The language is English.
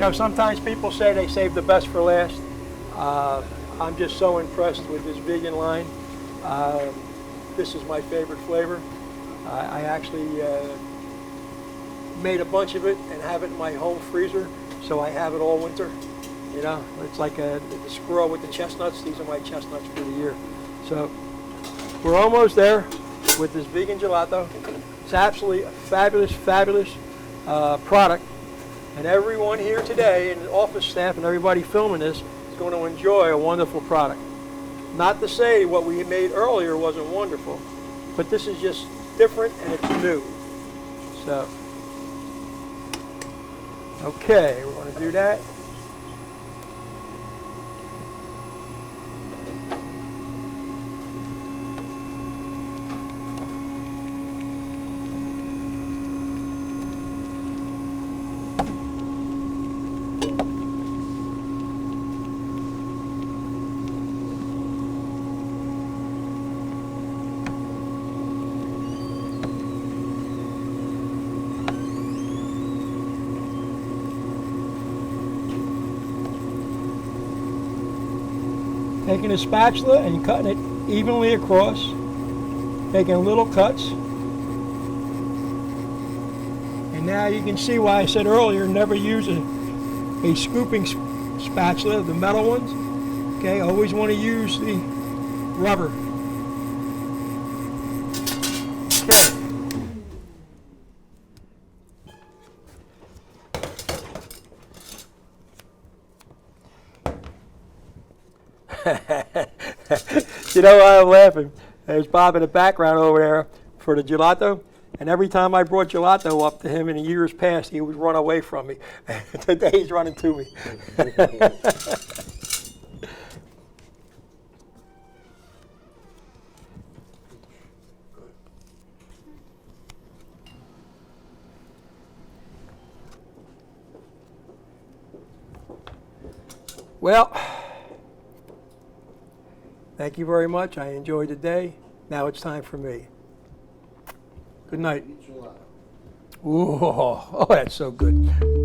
know, sometimes people say they save the best for last. I'm just so impressed with this vegan line. This is my favorite flavor. I actually made a bunch of it and have it in my home freezer, so I have it all winter. You know, it's like the squirrel with the chestnuts. These are my chestnuts for the year. So we're almost there with this vegan gelato. It's absolutely a fabulous, fabulous product. And everyone here today, and the office staff and everybody filming this, is going to enjoy a wonderful product. Not to say what we made earlier wasn't wonderful, but this is just different and it's new. So, okay, we're going to do that. Taking a spatula and cutting it evenly across, taking little cuts. And now you can see why I said earlier, never use a scooping spatula, the metal ones. Okay, always want to use the rubber. You know why I'm laughing? There's Bob in the background over there for the gelato, and every time I brought gelato up to him in the years past, he would run away from me. Today he's running to me. Well, thank you very much. I enjoyed the day. Now it's time for me. Good night. Ooh, oh, that's so good.